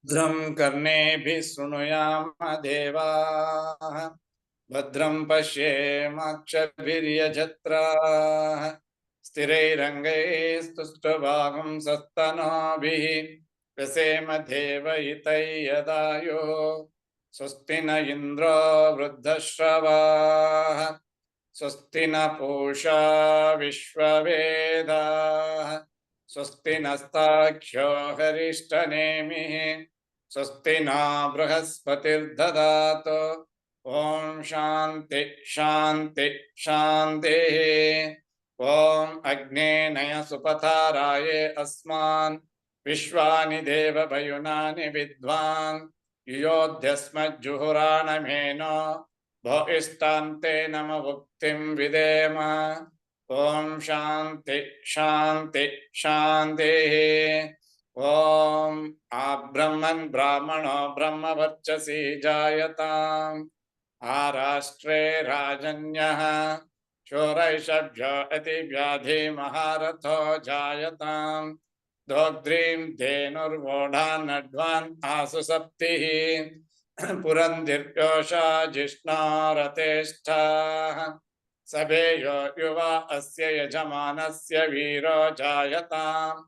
भद्रं कर्णेभिः शृणुयाम देवाः भद्रं पश्येमाक्षभिर्यजत्राः स्थिरैरङ्गैस्तुष्टुभागं सस्तनोभिः व्यसेम देवहितै यदायो स्वस्ति न इन्द्रो वृद्धश्रवाः स्वस्ति न पूषा विश्ववेदाः स्वस्ति नस्ताख्यो हरिष्ठनेमिः स्वस्ति न बृहस्पतिर्ददातु ॐ शान्ति शान्ति शान्तिः ॐ अग्ने नय सुपथाराये अस्मान् विश्वानि देवभयुनानि विद्वान् युयोध्यस्मज्जुहुराणमेनो भोगिष्ठान्ते नम भुक्तिं विदेम ॐ शान्ति शान्ति शान्तिः ॐ आब्रह्मन् ब्राह्मणो ब्रह्मवर्चसि जायताम् आराष्ट्रे राजन्यः शोरैषभ्यो अतिव्याधि महारथो जायताम् दोग्ध्रीं धेनुर्वोढान्नड्वान् आसु सप्तिः पुरन्दिर्योषा जिष्णारतेष्ठाः सभेयो युवा अस्य यजमानस्य वीरो जायताम्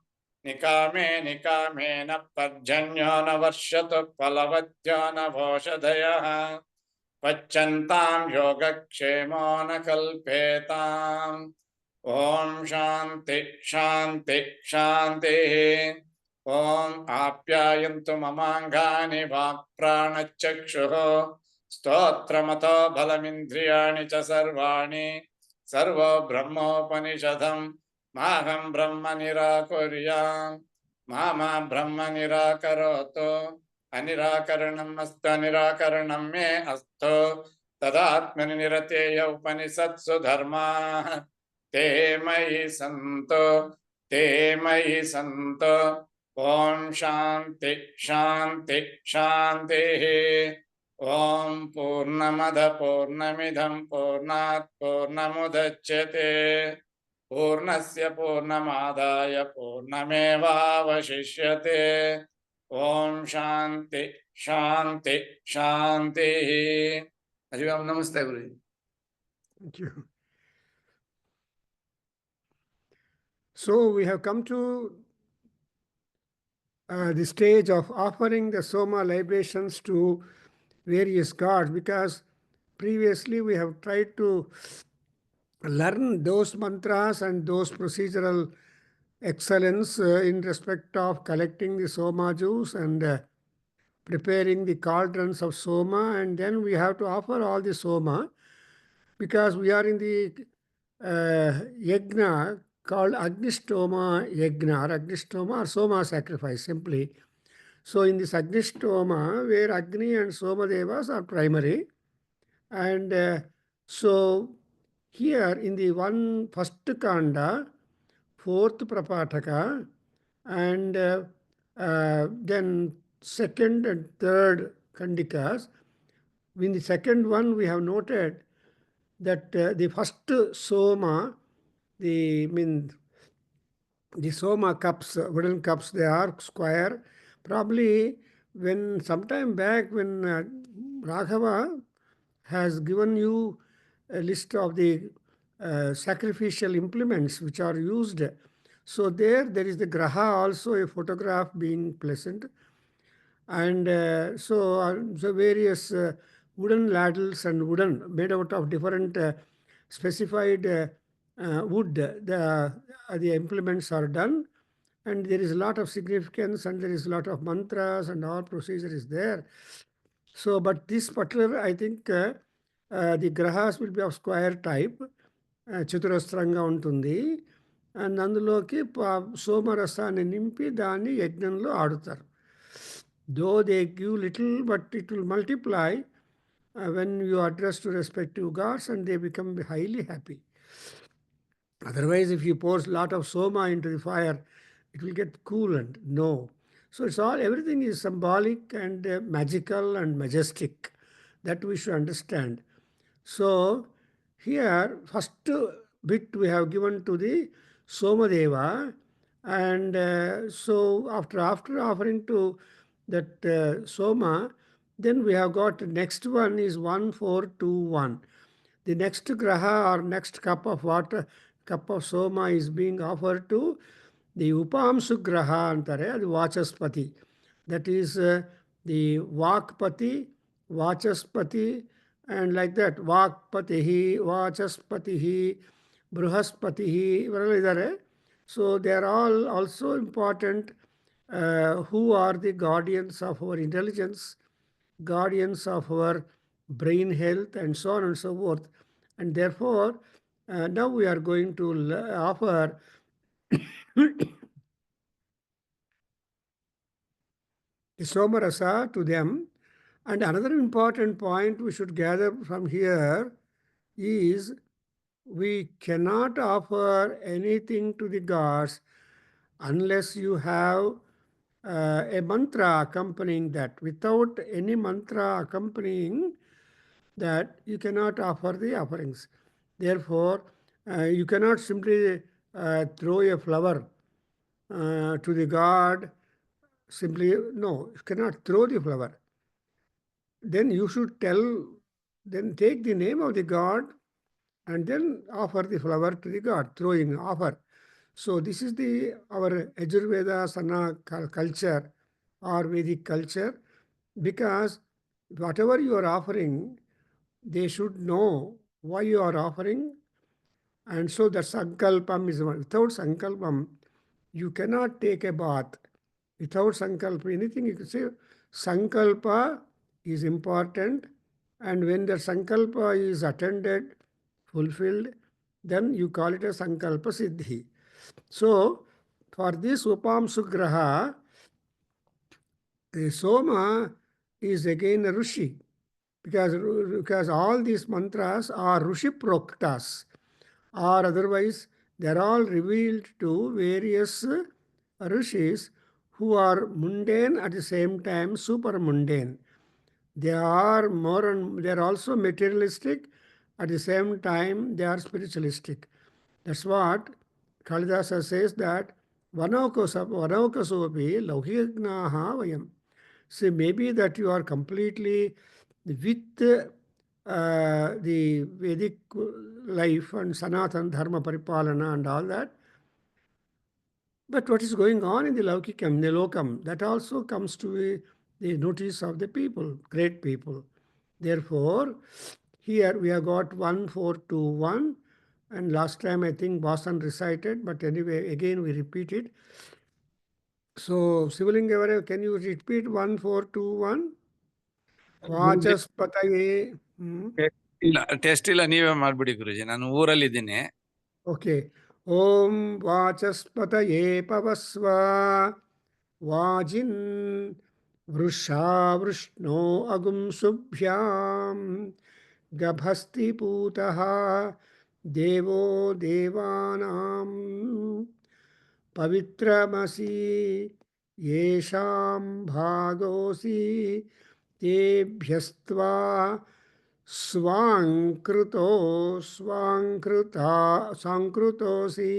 निकामे निकामेन पर्जन्यो न वर्षतु फलवद्यो न भोषधयः पच्यन्तां योगक्षेमो न कल्पेताम् ॐ शान्ति शान्ति शान्तिः ॐ आप्यायन्तु ममाङ्गानि वाक्प्राणचक्षुः स्तोत्रमतो बलमिन्द्रियाणि च सर्वाणि सर्वो ब्रह्मोपनिषदम् माहं ब्रह्म निराकुर्याम् मा ब्रह्म निराकरोतु अनिराकरणम् अस्तु अनिराकरणं मे अस्तु तदात्मनिरतेय उपनिषत्सु धर्माः ते मयि सन्तु ते मयि सन्तु ॐ शान्ति शान्ति शान्तिः ॐ पूर्णमद पूर्णमिदं पूर्णात् पूर्णमुदच्यते पूर्णस्य पूर्णमादाय पूर्णमेवावशिष्यते ॐ शान्ति शान्ति शान्तिः हरि ओम नमस्ते गुरुजी Thank you. So we have come to the stage of offering the Soma libations to various gods, because previously we have tried to learn those mantras and those procedural excellence in respect of collecting the Soma juice and preparing the cauldrons of Soma, and then we have to offer all the Soma, because we are in the yajna called Agnishtoma yajna, or Agnishtoma or Soma sacrifice simply. So in this Agnishtoma, where Agni and Soma Devas are primary, and so here in the first kanda, fourth prapataka, and then second and third kandikas, in the second one we have noted that the first Soma, the Soma cups, wooden cups, they are square. Probably when sometime back when Raghava has given you a list of the sacrificial implements which are used, so there is the graha also, a photograph being present, and so various wooden ladles and wooden made out of different specified wood, the implements are done, and there is a lot of significance, and there is a lot of mantras, and all procedure is there. So, but this particular, I think the grahas will be of square type, చతురస్రంగా ఉంటుంది, and అందులోకి సోమరసాన్ని నింపి దాన్ని యజ్ఞంలో ఆడుతారు. Though they give little, but it will multiply when you address to respective gods, and they become highly happy. Otherwise, if you pour a lot of soma into the fire, it will get coolant. No. So it's all, everything is symbolic and magical and majestic. That we should understand. So here, first bit we have given to the Somadeva, And so after offering to that Soma, then we have got next one is 1421. The next graha or next cup of water, cup of Soma is being offered to the Upamsu graha antare, the Vachaspati. That is the Vakpati, Vachaspati, and like that, Vakpatihi, Vachaspatihi, Bruhaspatihi, ಇವರೆಲ್ಲ ಇದ್ದಾರೆ. So they are all also important, who are the guardians of our intelligence, guardians of our brain health, and so on and so forth. And therefore, now we are going to offer the Somarasa to them. And another important point we should gather from here is we cannot offer anything to the gods unless you have a mantra accompanying that. Without any mantra accompanying that, you cannot offer the offerings. Therefore, you cannot simply throw a flower to the god. Simply, no, you cannot throw the flower. Then you should then take the name of the god and then offer the flower to the god, throwing offer. So this is our Ajurveda Sana culture or Vedic culture, because whatever you are offering, they should know why you are offering. And so the sankalpam is one. Without sankalpam, you cannot take a bath. Without sankalpa, anything you can say, sankalpa is important. And when the sankalpa is attended, fulfilled, then you call it a sankalpa siddhi. So for this upam sugraha, the Soma is again a Rishi, because all these mantras are Rishi Proktas, or otherwise they are all revealed to various Rishis who are mundane at the same time super mundane. They are they are also materialistic, at the same time they are spiritualistic. That's what Kalidasa says, that vanaukasopi laukignaha vayam. So maybe that you are completely with the Vedic life and Sanatan Dharma Paripalana and all that. But what is going on in the Laukikam, the Lokam, that also comes to the notice of the people, great people. Therefore, here we have got 1421, and last time I think Boston recited, but anyway, again we repeat it. So, Sivalingavare, can you repeat 1421? Vachaspataye. ಇಲ್ಲ test ಇಲ್ಲ, ನೀವೇ ಮಾಡ್ಬಿಡಿ ಗುರುಜಿ, ನಾನು ಊರಲ್ಲಿದ್ದೀನಿ. Okay. Om Vachaspataye Pavasva Vajin Vrusha Vrishno Agum Subhyam Gabhasti Putaha Devo Devanam Pavitramasi Yesham Bhagosi Tebhyastva स्वाङ्कृतो स्वाङ्कृतोऽसि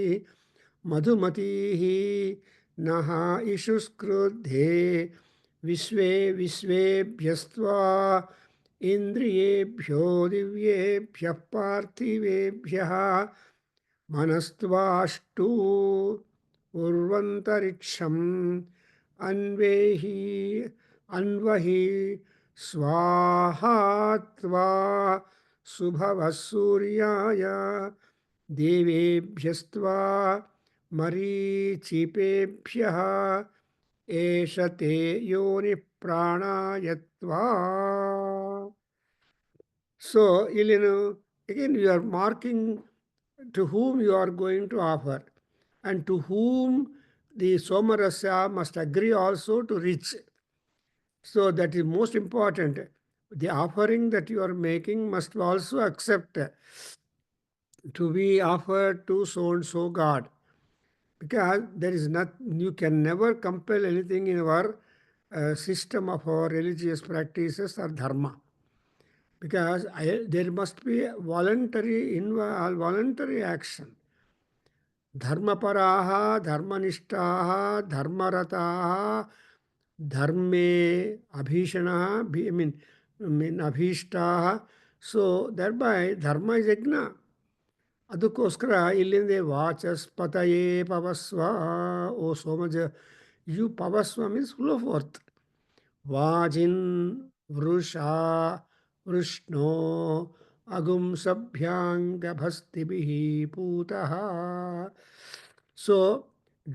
मधुमतीः नः इषुस्क्रुद्धे विश्वे विश्वेभ्यस्त्वा इन्द्रियेभ्यो दिव्येभ्यः पार्थिवेभ्यः मनस्त्वाष्टु उर्वन्तरिक्षम् अन्वहि स्वाहा त्वा सुभवः सूर्याय देवेभ्यस्त्वा मरीचिपेभ्यः एष ते योनिः प्राणाय त्वा. So, again you are marking to whom you are going to offer, and to whom the Somarasya must agree also to reach. So that is most important. The offering that you are making must also accept to be offered to so and so God. Because there is not, you can never compel anything in our system of our religious practices or dharma. Because there must be voluntary action. ಧರ್ಮಪರಾಹ ಧರ್ಮನಿಷ್ಠಾಹ ಧರ್ಮರತಾಹ ಧರ್ಮೇ ಅಭೀಷಣಃ mean ಅಭೀಷ್ಟಾಹ. So thereby dharma is yajna. ಅದಕ್ಕೋಸ್ಕರ ಇಲ್ಲಿಂದ ವಾಚಸ್ಪತಯೇ ಪವಸ್ವ. ಓ ಸೋಮಜ, ಯು ಪವಸ್ವ ಮೀನ್ಸ್ ಫ್ಲೋ ಫೋರ್ತ್. ವಾಜಿನ್ ವೃಷಾ ವೃಷ್ಣೋ ಅಗುಂಸಭ್ಯಾಂಗಭಸ್ತಿಭಿಃ ಪೂತಃ. ಸೊ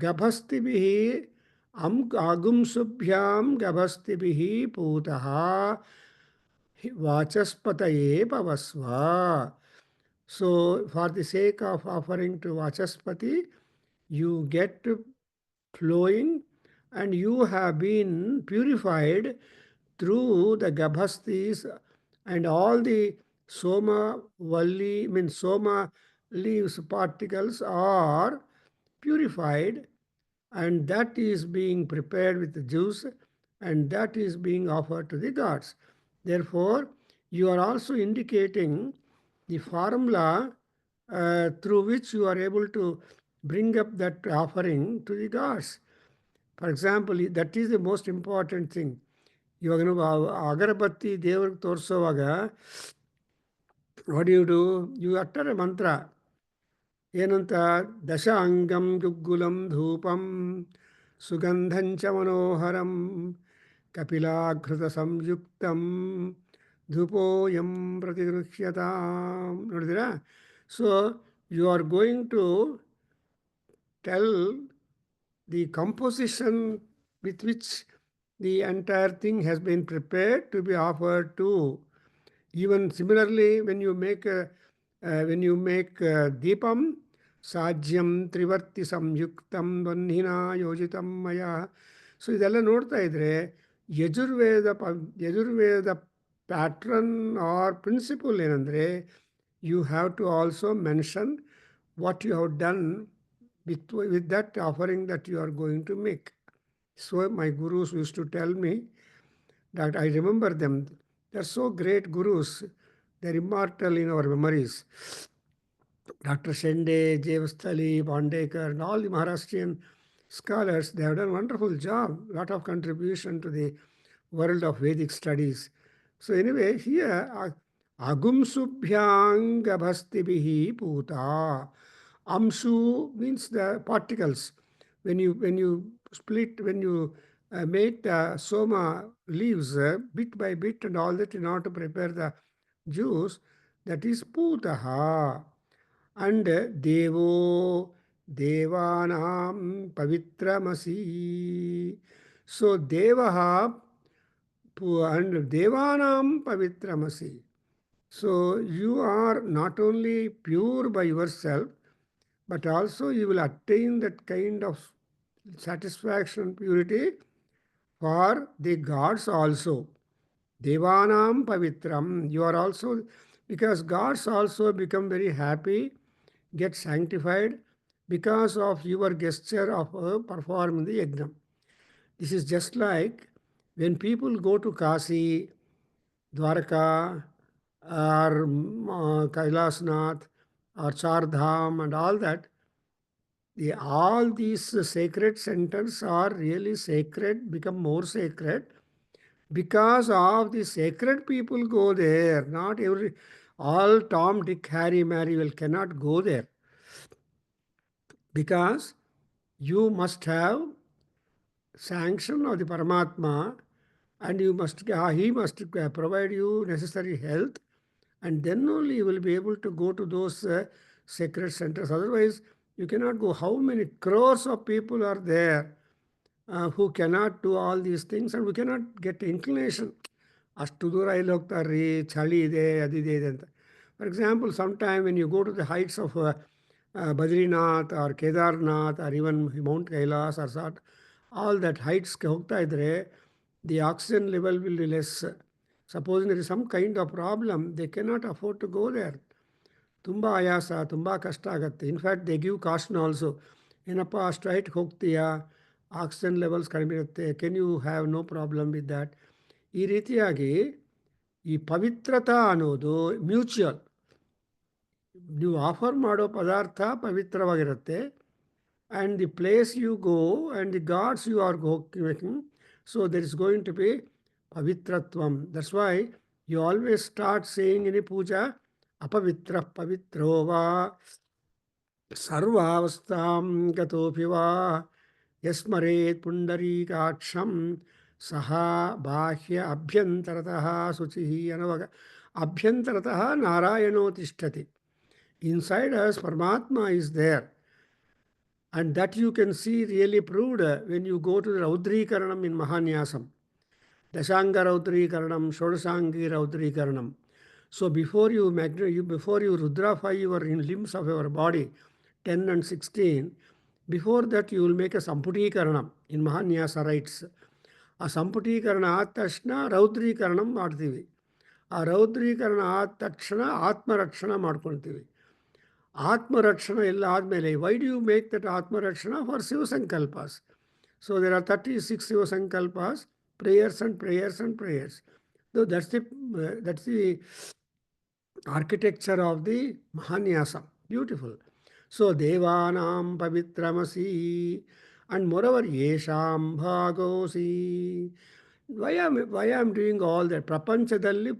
ಗಭಸ್ತಿಭಿಃ ಅಗುಂಸುಭ್ಯಾಂ ಗಭಸ್ತಿಭಿಃ ಪೂತಃ ವಾಚಸ್ಪತಯೇ ಪವಸ್ವ. So for the sake of offering to Vachaspati, you get flowing, and you have been purified through the Gabhastis, and all the Soma Valli, means Soma leaves particles are purified, and that is being prepared with the juice, and that is being offered to the gods. Therefore, you are also indicating the formula through which you are able to bring up that offering to the gods. For example, that is the most important thing. ಇವಾಗ ನಾವು ಅಗರಬತ್ತಿ ದೇವ್ರಿಗೆ ತೋರಿಸೋವಾಗ what you do, you utter a mantra ಏನಂತ, ದಶ ಅಂಗಂ ಗುಗ್ಗುಲಂ ಧೂಪಂ ಸುಗಂಧಂಚ ಮನೋಹರಂ ಕಪಿಲಾಘೃತ ಸಂಯುಕ್ತಂ ಧೂಪೋಯಂ ಪ್ರತಿಗೃಹ್ಯತಾಂ. ನೋಡಿದಿರಾ? So you are going to tell the composition with which the entire thing has been prepared to be offered to. Even similarly, when you make deepam sajyam trivarti samyuktam vanhina yojitam maya. So ಇದೆಲ್ಲ ನೋಡ್ತಾ ಇದ್ರೆ Yajurveda pattern or principle ಏನಂದರೆ, you have to also mention what you have done with that offering that you are going to make. So my gurus used to tell me that I remember them. They're so great gurus. They're immortal in our memories. Dr. Shende, Jevastali, Bondekar, and all the Maharashtrian scholars, they have done a wonderful job, lot of contribution to the world of Vedic studies. So anyway, here, agumsubhyangabhastibihi puta. Amsu means the particles. When you split, when you make the soma leaves bit by bit and all that in order to prepare the juice, that is putaha. And devo devanam pavitramasi. So devaha and devanam pavitramasi. So you are not only pure by yourself, but also you will attain that kind of satisfaction, purity for the gods also. Devanam pavitram. You are also, because gods also become very happy, get sanctified because of your gesture of performing the yajna. This is just like when people go to Kasi, Dwarka, or Kailasnath, or Chardham, and all that. All these sacred centers are really sacred, become more sacred because of the sacred people go there. Not all Tom, Dick, Harry, Mary cannot go there, because you must have sanction of the Paramatma, and he must provide you necessary health, and then only you will be able to go to those sacred centers. Otherwise, you cannot go. How many crores of people are there who cannot do all these things, and we cannot get inclination. ಅಷ್ಟು ದೂರ ಇಲ್ಲಿ ಹೋಗ್ತಾರ್ರಿ, ಚಳಿ ಇದೆ, ಅದಿದೆ ಇದೆ ಅಂತ. For example, some time when you go to the heights of Badrinath or Kedarnath or even mount Kailash or sort, all that ಹೈಟ್ಸ್ಗೆ ಹೋಗ್ತಾ ಇದ್ರೆ the oxygen level will be less. Suppose there is some kind of problem, they cannot afford to go there. ತುಂಬ ಆಯಾಸ, ತುಂಬ ಕಷ್ಟ ಆಗುತ್ತೆ. In fact they give ಕಾಸ್ಟ್ನ also. ಏನಪ್ಪ ಅಷ್ಟು ಹೈಟ್ಗೆ ಹೋಗ್ತೀಯಾ, ಆಕ್ಸಿಜನ್ ಲೆವೆಲ್ಸ್ ಕಡಿಮೆ ಇರುತ್ತೆ, can you have no problem with that. ಈ ರೀತಿಯಾಗಿ ಈ ಪವಿತ್ರತಾ ಅನ್ನೋದು ಮ್ಯೂಚುವಲ್. ನೀವು ಆಫರ್ ಮಾಡೋ ಪದಾರ್ಥ ಪವಿತ್ರವಾಗಿರುತ್ತೆ, and the place you go and the gods you are making. So there is going to be pavitratvam. That's why you always start saying in a puja, apavitra pavitro va sarvavastam gatopi va yasmaret pundarikaksham saha bahya abhyantarataha suchihi anavaga abhyantarataha narayano tishtati. Inside us, Paramatma is there. And that you can see really proved when you go to the Raudrikaranam in Mahanyasam. Dashanga Raudrikaranam, Shodasangi Raudrikaranam. So before you rudrafy your limbs of your body, 10 and 16, before that you will make a Samputikaranam in Mahanyasa rites. ಆ ಸಂಪುಟೀಕರಣ ಆದ ತಕ್ಷಣ ರೌದ್ರೀಕರಣ ಮಾಡ್ತೀವಿ. ಆ ರೌದ್ರೀಕರಣ ಆದ ತಕ್ಷಣ ಆತ್ಮರಕ್ಷಣೆ ಮಾಡ್ಕೊಳ್ತೀವಿ. Atma-rakshana illa admele. Why do you make that Atma-rakshana? For Shiva Sankalpas. So there are 36 Shiva Sankalpas, prayers and prayers and prayers. So that's the architecture of the Mahanyasa. Beautiful. So Devanam Pavitramasi, and moreover Yesham Bhagosi. Why am doing all that? ಪ್ರಪಂಚದಲ್ಲಿ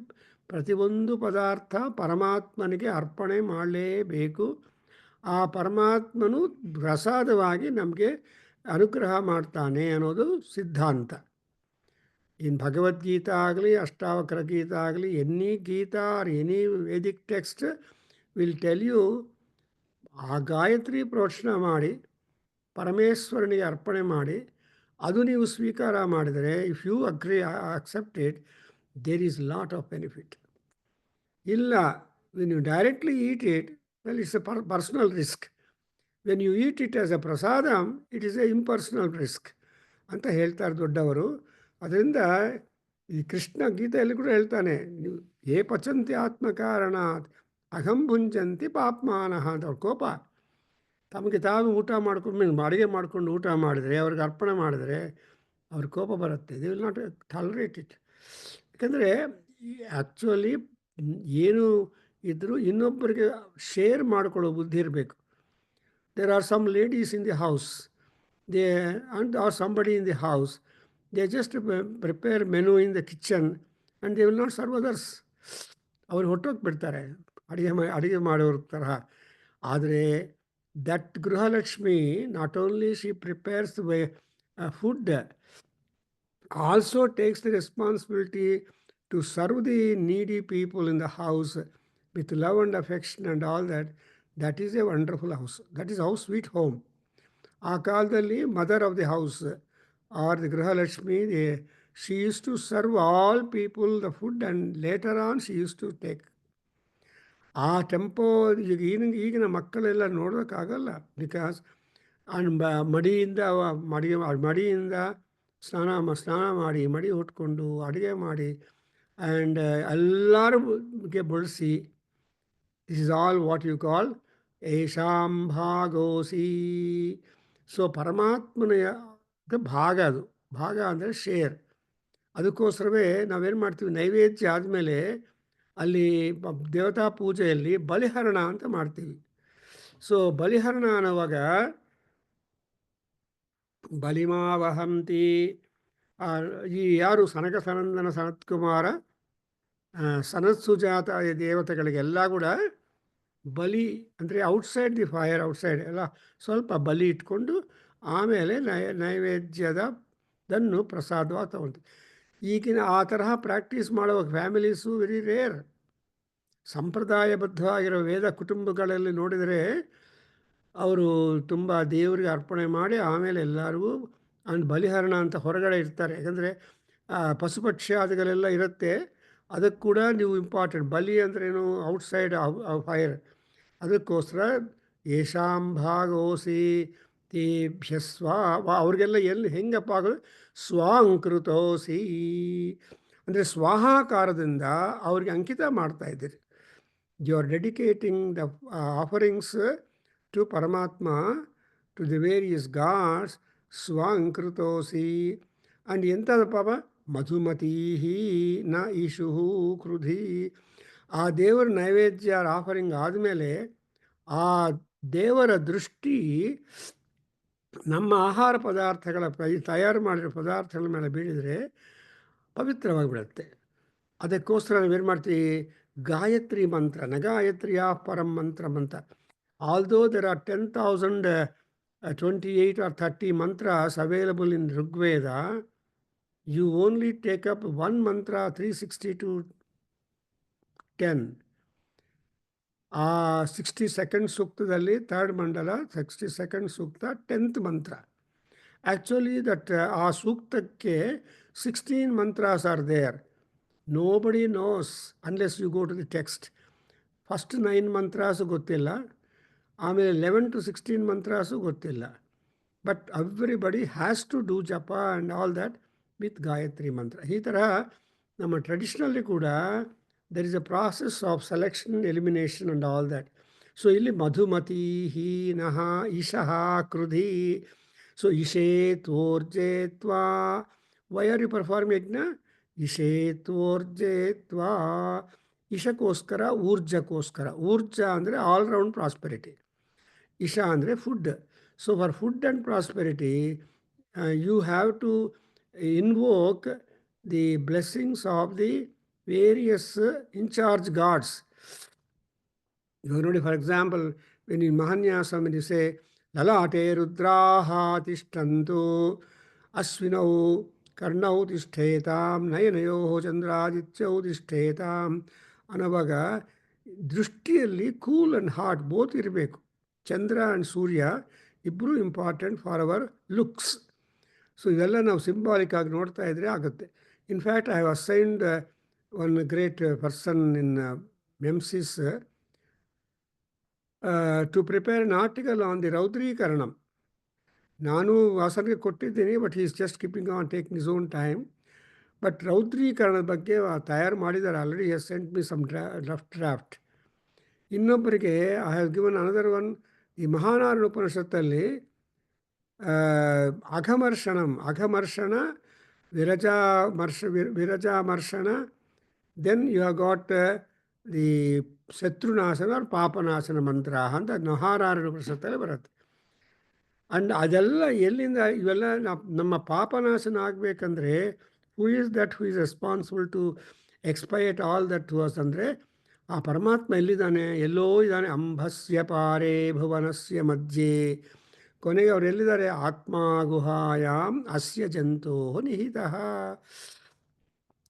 ಪ್ರತಿಯೊಂದು ಪದಾರ್ಥ ಪರಮಾತ್ಮನಿಗೆ ಅರ್ಪಣೆ ಮಾಡಲೇಬೇಕು. ಆ ಪರಮಾತ್ಮನು ಪ್ರಸಾದವಾಗಿ ನಮಗೆ ಅನುಗ್ರಹ ಮಾಡ್ತಾನೆ ಅನ್ನೋದು ಸಿದ್ಧಾಂತ. ಇನ್ ಭಗವದ್ಗೀತಾ ಆಗಲಿ, ಅಷ್ಟಾವಕ್ರ ಗೀತಾ ಆಗಲಿ, any Gita or any Vedic text will tell you ಆ ಗಾಯತ್ರಿ ಪ್ರೋಕ್ಷಣೆ ಮಾಡಿ ಪರಮೇಶ್ವರನಿಗೆ ಅರ್ಪಣೆ ಮಾಡಿ ಅದು ನೀವು ಸ್ವೀಕಾರ ಮಾಡಿದರೆ, if you accept it, there is lot of benefit. ಇಲ್ಲ, when you directly eat it, well it's a personal risk. When you eat it as a prasadam, it is a impersonal risk ಅಂತ ಹೇಳ್ತಾರೆ ದೊಡ್ಡವರು. ಅದರಿಂದ ಈ ಕೃಷ್ಣ ಗೀತೆಯಲ್ಲಿ ಕೂಡ ಹೇಳ್ತಾನೆ, ನೀವು ಏ ಪಚಂತಿ ಆತ್ಮಕಾರಣ ಅಹಂ ಭುಂಜಂತಿ ಪಾಪ್ಮಾನಃ ಅಂತ. ಅವ್ರ ಕೋಪ, ತಮಗೆ ತಾವು ಊಟ ಮಾಡ್ಕೊಂಡು ಅಡುಗೆ ಮಾಡ್ಕೊಂಡು ಊಟ ಮಾಡಿದರೆ, ಅವ್ರಿಗೆ ಅರ್ಪಣೆ ಮಾಡಿದರೆ ಅವ್ರ ಕೋಪ ಬರುತ್ತೆ. They will not tolerate it. ಯಾಕಂದರೆ ಆ್ಯಕ್ಚುಲಿ ಏನು ಇದ್ದರೂ ಇನ್ನೊಬ್ಬರಿಗೆ ಶೇರ್ ಮಾಡಿಕೊಳ್ಳೋ ಬುದ್ಧಿ ಇರಬೇಕು. There are some ladies in the house, or somebody in the house, they just prepare menu in the kitchen and they will not serve others. ಅವ್ರು ಹೊಟ್ಟೋಗ್ಬಿಡ್ತಾರೆ ಅಡುಗೆ ಮಾಡೋರ ತರಹ. ಆದರೆ that Grihalakshmi, not only she prepares the food, also takes the responsibility to serve the needy people in the house with love and affection and all that. That is a wonderful house. That is house sweet home. ಆ ಕಾಲದಲ್ಲಿ mother of the house R the Gruhalakshmi, she used to serve all people the food and later on she used to take. ಆ tempo ಈಗಿನ ಮಕ್ಕಳೆಲ್ಲ ನೋಡೋಕ್ಕಾಗಲ್ಲ. Because ಮಡಿಯಿಂದ ಸ್ನಾನ ಮಾಡಿ ಮಡಿ ಉಟ್ಕೊಂಡು ಅಡುಗೆ ಮಾಡಿ ಆ್ಯಂಡ್ ಎಲ್ಲರಿಗೆ ಬಡಿಸಿ, this is all what you call ಏಷಾಂ ಭಾಗೋಸಿ. ಸೊ ಪರಮಾತ್ಮನ ಭಾಗ, ಅದು ಭಾಗ ಅಂದರೆ ಶೇರ್. ಅದಕ್ಕೋಸ್ಕರವೇ ನಾವೇನು ಮಾಡ್ತೀವಿ, ನೈವೇದ್ಯ ಆದಮೇಲೆ ಅಲ್ಲಿ ದೇವತಾ ಪೂಜೆಯಲ್ಲಿ ಬಲಿಹರಣ ಅಂತ ಮಾಡ್ತೀವಿ. ಸೊ ಬಲಿಹರಣ ಅನ್ನುವಾಗ ಬಲಿಮಾವಹಂತಿ, ಈ ಯಾರು ಸನಕ ಸನಂದನ ಸನತ್ಕುಮಾರ ಸನತ್ ಸುಜಾತ ದೇವತೆಗಳಿಗೆಲ್ಲ ಕೂಡ ಬಲಿ ಅಂದರೆ ಔಟ್ಸೈಡ್ ದಿ ಫೈರ್, ಔಟ್ಸೈಡ್ ಎಲ್ಲ ಸ್ವಲ್ಪ ಬಲಿ ಇಟ್ಕೊಂಡು ಆಮೇಲೆ ನೈವೇದ್ಯದನ್ನು ಪ್ರಸಾದವಾಗಿ ತಗೊಳ್ತೀವಿ. ಈಗಿನ ಆ ತರಹ ಪ್ರಾಕ್ಟೀಸ್ ಮಾಡುವ ಫ್ಯಾಮಿಲೀಸು ವೆರಿ ರೇರ್. ಸಂಪ್ರದಾಯಬದ್ಧವಾಗಿರೋ ವೇದ ಕುಟುಂಬಗಳಲ್ಲಿ ನೋಡಿದರೆ ಅವರು ತುಂಬ ದೇವರಿಗೆ ಅರ್ಪಣೆ ಮಾಡಿ ಆಮೇಲೆ ಎಲ್ಲರಿಗೂ ಬಲಿಹರಣ ಅಂತ ಹೊರಗಡೆ ಇರ್ತಾರೆ. ಯಾಕಂದರೆ ಪಶುಪಕ್ಷ್ಯಾದಿಗಳೆಲ್ಲ ಇರುತ್ತೆ, ಅದಕ್ಕೆ ಕೂಡ ನೀವು ಇಂಪಾರ್ಟೆಂಟ್. ಬಲಿ ಅಂದ್ರೇನು, ಔಟ್ಸೈಡ್ ಫೈರ್. ಅದಕ್ಕೋಸ್ಕರ ಯೇಷಾಂ ಭಾಗೋಸಿ ತೇಭ್ಯ ಅವ್ರಿಗೆಲ್ಲ ಹೆಂಗಪ್ಪ ಆಗೋದು, ಸ್ವಾಂಕೃತೋಸಿ ಅಂದರೆ ಸ್ವಾಹಾಕಾರದಿಂದ ಅವ್ರಿಗೆ ಅಂಕಿತ ಮಾಡ್ತಾಯಿದ್ದೀರಿ. You are dedicating the offerings to Paramatma, to the various gods. ಸ್ವಾಂಕೃತೋಸಿ ಆ್ಯಂಡ್ ಎಂಥದ್ದು ಪಾಪ, ಮಧುಮತೀಹಿ ನ ಈಶು ಕ್ರುಧಿ. ಆ ದೇವರ ನೈವೇದ್ಯ ಆಫರಿಂಗ್ ಆದಮೇಲೆ ಆ ದೇವರ ದೃಷ್ಟಿ ನಮ್ಮ ಆಹಾರ ಪದಾರ್ಥಗಳ ತಯಾರು ಮಾಡಿರೋ ಪದಾರ್ಥಗಳ ಮೇಲೆ ಬೀಳಿದರೆ ಪವಿತ್ರವಾಗಿಬಿಡುತ್ತೆ. ಅದಕ್ಕೋಸ್ಕರ ನಾವೇನು ಮಾಡ್ತೀವಿ, ಗಾಯತ್ರಿ ಮಂತ್ರ, ನಗಾಯತ್ರಿಯ ಪರಂ ಮಂತ್ರಂ ಅಂತ. Although there are 10,000 28 or 30 mantras available in Rigveda, you only take up one mantra 360 to 10. ಆ 62nd ಸೂಕ್ತದಲ್ಲಿ ಥರ್ಡ್ ಮಂಡಲ 62nd ಸೂಕ್ತ 10th ಮಂತ್ರ. ಆ್ಯಕ್ಚುಲಿ ದಟ್ ಆ ಸೂಕ್ತಕ್ಕೆ 16 mantras are there. Nobody knows unless you go to the text. First 9 ಮಂತ್ರಾಸು ಗೊತ್ತಿಲ್ಲ, ಆಮೇಲೆ 11 to 16 ಮಂತ್ರಾಸು ಗೊತ್ತಿಲ್ಲ. But everybody has to do japa and all that with Gayatri mantra. ಈ ಥರ ನಮ್ಮ ಟ್ರೆಡಿಷ್ನಲ್ಲಿ ಕೂಡ there is a process of selection, elimination and all that. So ಇಲ್ಲಿ ಮಧುಮತಿ ಹೀನಃ ಈಶಃ ಕೃಧಿ. ಸೊ ಇಷೇತ್ವೋರ್ಜೆ ತ್ವಾ. Why are you perform yajna? ಇಷೇತ್ವೋರ್ಜೆ ತ್ವಾ. ಇಶಕ್ಕೋಸ್ಕರ, ಊರ್ಜಕ್ಕೋಸ್ಕರ. ಊರ್ಜ ಅಂದರೆ ಆಲ್ರೌಂಡ್ ಪ್ರಾಸ್ಪೆರಿಟಿ, ಇಶಾ ಅಂದರೆ food. So for food and prosperity, you have to invoke the blessings of the various in-charge gods. You know, for example, when in Mahanyasam, when you say, Lalate rudraha tishtantu, asvinau karnau tishthetam, nayanayo chandradityau tishthetam, ಅನ್ನುವಾಗ ದೃಷ್ಟಿಯಲ್ಲಿ cool and hot both ಇರಬೇಕು. ಚಂದ್ರ and Surya ಇಬ್ಬರೂ important for our looks. So ಇವೆಲ್ಲ ನಾವು symbolic ಆಗಿ ನೋಡ್ತಾ ಇದ್ರೆ ಆಗುತ್ತೆ. In fact I have assigned one great person in ಮೆಮ್ಸಿಸ್ to prepare an article on the raudrikaranam. ನಾನು ವಾಸನಿಗೆ ಕೊಟ್ಟಿದ್ದೀನಿ, but he is just keeping on taking his own time. But ರೌದ್ರೀಕರಣದ ಬಗ್ಗೆ ತಯಾರು ಮಾಡಿದ್ದಾರೆ already. He has sent me some draft. ಇನ್ನೊಬ್ಬರಿಗೆ I have given another one. ಈ ಮಹಾನಾರಾಯಣ ಉಪನಿಷತ್ತಲ್ಲಿ ಅಘಮರ್ಷಣ, ವಿರಜಾಮರ್ಷಣ, then you have got the ಶತ್ರುನಾಶನ ಪಾಪನಾಶನ ಮಂತ್ರ ಅಂತ ಮಹಾನಾರಾಯಣ ಉಪನಿಷತ್ತಲ್ಲಿ ಬರುತ್ತೆ. ಆ್ಯಂಡ್ ಅದೆಲ್ಲ ಎಲ್ಲಿಂದ ಇವೆಲ್ಲ ನಮ್ಮ ಪಾಪನಾಶನ ಆಗಬೇಕಂದ್ರೆ who is that who is responsible to expiate all that was ಅಂದರೆ ಆ ಪರಮಾತ್ಮ ಎಲ್ಲಿದ್ದಾನೆ? ಎಲ್ಲೋ ಇದ್ದಾನೆ. ಅಂಬಸ್ಯ ಪಾರೇ ಭುವನಸ್ಯ ಮಧ್ಯೆ. ಕೊನೆಗೆ ಅವ್ರು ಎಲ್ಲಿದ್ದಾರೆ? ಆತ್ಮ ಗುಹಾಯಾಮ್ ಅಸ್ಯ ಜಂತೋ ನಿಹಿತಃ.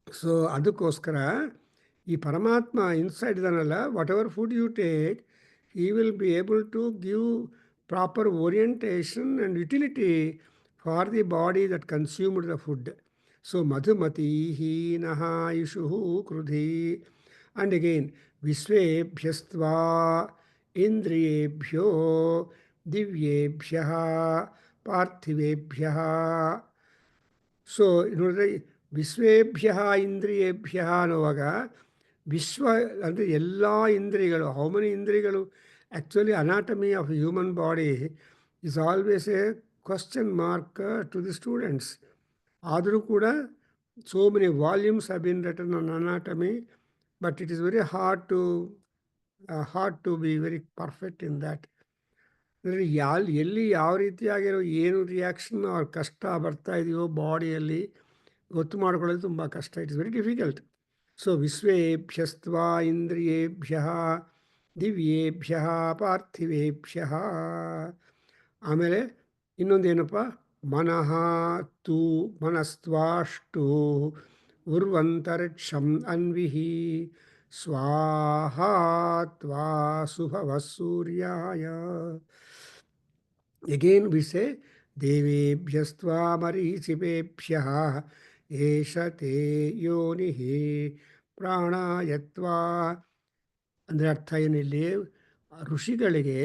ಸೊ ಅದಕ್ಕೋಸ್ಕರ ಈ ಪರಮಾತ್ಮ ಇನ್ಸೈಡ್ ಇದ್ದಾನಲ್ಲ, whatever food you take, he will be able to give proper orientation and utility for the body that consumed the food. So madhumati heenah ishuhu krudhi. And again, ವಿಶ್ವೇಭ್ಯಸ್ತ್ವಾ ಇಂದ್ರಿಯೇಭ್ಯೋ ದಿವ್ಯೇಭ್ಯಃ ಪಾರ್ಥಿವೇಭ್ಯಃ. So ನೋಡಿದ್ರೆ ವಿಶ್ವೇಭ್ಯ ಇಂದ್ರಿಯೇಭ್ಯ ಅನ್ನುವಾಗ ವಿಶ್ವ ಅಂದರೆ ಎಲ್ಲ ಇಂದ್ರಿಯಗಳು. ಹೌ ಮೆನಿ ಇಂದ್ರಿಯಗಳು? Actually anatomy of human body is always a question mark to the students. ಆದರೂ ಕೂಡ so many volumes have been written on anatomy, but it is very hard to be very perfect in that. ಅಂದರೆ ಎಲ್ಲಿ ಯಾವ ರೀತಿಯಾಗಿರೋ ಏನು reaction ಅವ್ರ ಕಷ್ಟ ಬರ್ತಾ ಇದೆಯೋ ಬಾಡಿಯಲ್ಲಿ ಗೊತ್ತು ಮಾಡ್ಕೊಳ್ಳೋದು ತುಂಬ ಕಷ್ಟ. It is very difficult. So ವಿಶ್ವೇಭ್ಯಸ್ತ್ವಾ ಇಂದ್ರಿಯೇಭ್ಯ ದಿವ್ಯೇಭ್ಯ ಪಾರ್ಥಿವೇಭ್ಯ. ಆಮೇಲೆ ಇನ್ನೊಂದೇನಪ್ಪ, ಮನಸ್ತ್ವಾಷ್ಟು ಉರ್ವಂತರಿಕ್ಷಂ ಅನ್ವಿಹಿ ಸ್ವಾಹಾ ತ್ವಾ ಸುಭವ ಸೂರ್ಯಾಯ. ಅಗೇನ್ ವಿ ಸೇ ದೇವೇಭ್ಯಸ್ತ್ವಾ ಮರೀಚಿಪೇಭ್ಯಃ ಏಷ ತೇ ಯೋನಿಃ ಪ್ರಾಣಾಯತ್ವಾ. ಅಂದರೆ ಅರ್ಥ ಏನಿಲ್ಲಿ, ಋಷಿಗಳಿಗೆ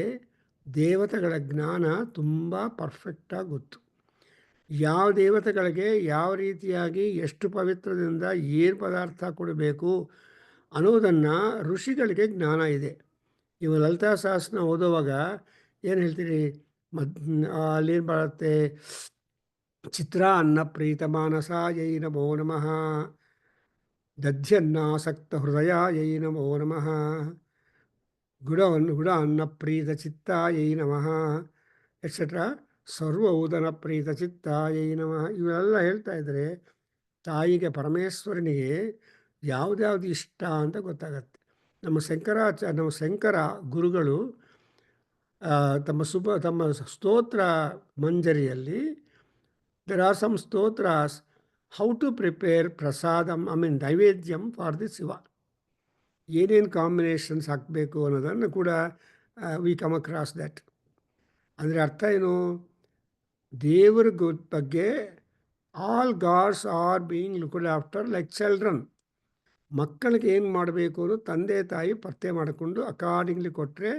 ದೇವತೆಗಳ ಜ್ಞಾನ ತುಂಬ ಪರ್ಫೆಕ್ಟಾಗಿ ಗೊತ್ತು. ಯಾವ ದೇವತೆಗಳಿಗೆ ಯಾವ ರೀತಿಯಾಗಿ ಎಷ್ಟು ಪವಿತ್ರದಿಂದ ಏನು ಪದಾರ್ಥ ಕೊಡಬೇಕು ಅನ್ನೋದನ್ನು ಋಷಿಗಳಿಗೆ ಜ್ಞಾನ ಇದೆ. ಇವು ಲಲಿತಾ ಸಹಸ್ರನ ಓದುವಾಗ ಏನು ಹೇಳ್ತೀರಿ? ಅಲ್ಲೇನು ಬರುತ್ತೆ? ಚಿತ್ರ ಅನ್ನ ಪ್ರೀತ ಮಾನಸಾಯೈ ನಮೋ ನಮಃ, ದಧ್ಯನ್ನಾಸಕ್ತ ಹೃದಯಾಯೈ ನಮೋ ನಮಃ, ಗುಡ ಅನ್ನ ಪ್ರೀತ ಚಿತ್ತಾಯೈ ನಮಃ ಎಟ್ಸೆಟ್ರಾ. ಸರ್ವೌದನ ಪ್ರೀತ ಚಿತ್ತಾಯೈ ನಮಃ ಇವೆಲ್ಲ ಹೇಳ್ತಾ ಇದ್ದರೆ ತಾಯಿಗೆ ಪರಮೇಶ್ವರನಿಗೆ ಯಾವುದ್ಯಾವುದು ಇಷ್ಟ ಅಂತ ಗೊತ್ತಾಗತ್ತೆ. ನಮ್ಮ ಶಂಕರ ಗುರುಗಳು ತಮ್ಮ ಸ್ತೋತ್ರ ಮಂಜರಿಯಲ್ಲಿ there are some stotras how to prepare prasadam, naivedyam for the Shiva. ಏನೇನು ಕಾಂಬಿನೇಷನ್ಸ್ ಹಾಕಬೇಕು ಅನ್ನೋದನ್ನು ಕೂಡ ವಿ ಕಮ್ ಅಕ್ರಾಸ್ ದ್ಯಾಟ್. ಅಂದರೆ ಅರ್ಥ ಏನು, ದೇವರ ಬಗ್ಗೆ all gods are being looked after like children. ಮಕ್ಕಳಿಗೆ ಏನು ಮಾಡಬೇಕು ಅನ್ನೋ ತಂದೆ ತಾಯಿ ಪತ್ತೆ ಮಾಡಿಕೊಂಡು ಅಕಾರ್ಡಿಂಗ್ಲಿ ಕೊಟ್ಟರೆ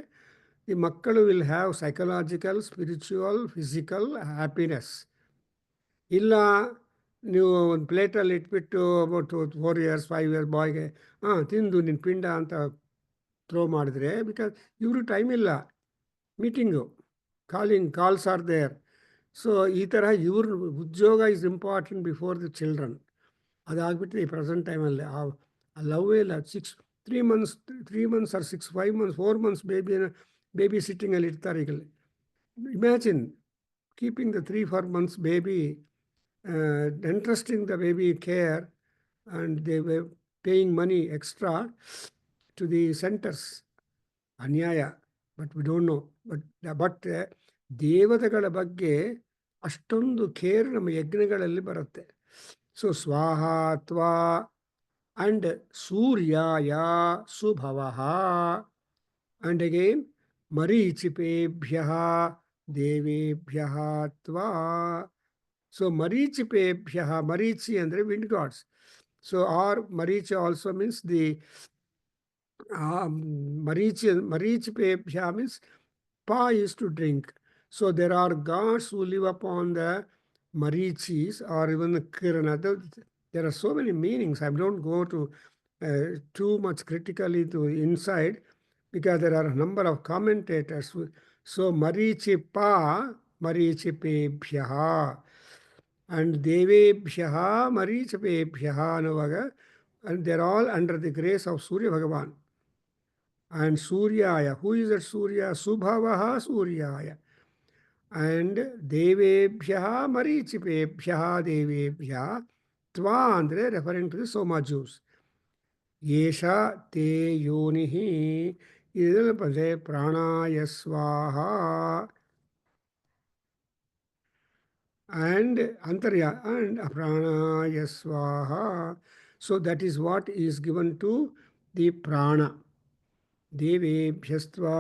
ದಿ ಮಕ್ಕಳು will have psychological, spiritual, physical happiness. ಇಲ್ಲ ನೀವು ಒಂದು ಪ್ಲೇಟಲ್ಲಿ ಇಟ್ಬಿಟ್ಟು ಅಬೌಟ್ 4 years 5 years ಬಾಯ್ಗೆ ತಿಂದು ನಿನ್ನ ಪಿಂಡ ಅಂತ ಥ್ರೋ ಮಾಡಿದ್ರೆ, ಬಿಕಾಸ್ ಇವರು ಟೈಮ್ ಇಲ್ಲ, meeting, calls are there. So ಈ ಥರ ಇವ್ರ ಉದ್ಯೋಗ is important before the children. ಅದಾಗ್ಬಿಟ್ಟು ಈ ಪ್ರೆಸೆಂಟ್ ಟೈಮಲ್ಲಿ ಆ ಲವ್ವೇ ಇಲ್ಲ. 3 months or 5 months 4 months baby ಸಿಟ್ಟಿಂಗಲ್ಲಿ ಇರ್ತಾರೆ. ಈಗ imagine keeping the 3-4 months baby, entrusting the baby care, and they were paying money extra to the centers. ಅನ್ಯಾಯ, but we don't know. But ದೇವತೆಗಳ ಬಗ್ಗೆ ಅಷ್ಟೊಂದು ಕೇರ್ ನಮ್ಮ ಯಜ್ಞಗಳಲ್ಲಿ ಬರುತ್ತೆ. ಸೊ ಸ್ವಾಹ ತ್ವಾ ಅಂಡ್ ಸೂರ್ಯಾಯ ಸುಭವಃ, ಅಂಡ್ ಅಗೇನ್ ಮರೀಚಿಪೇಭ್ಯ ದೇವೇಭ್ಯ ತ್ವಾ. ಸೊ ಮರೀಚಿಪೇಭ್ಯ, ಮರೀಚಿ ಅಂದರೆ wind gods. So are Marichi also means the Marichipebhya means Pa is to drink. So there are gods who live upon the Marichis or even the Kirana. There are so many meanings. I don't go to too much critically to inside, because there are a number of commentators. So Marichipa, Marichipebhya, and Devebhya, Marichipebhya ಅನ್ನುವಾಗ, and they're all under the grace of Surya Bhagavan. And Suryaya, who is that Surya? Subhavaha Suryaya. And Devebhya Marichipebhya Devebhya Tva andre referring to the Soma Jews. Yesha te yonihi idal pade pranaya swaha and antarya and pranaya swaha. So that is what is given to the prana. ದೇವೇಭ್ಯಸ್ತ್ವಾ.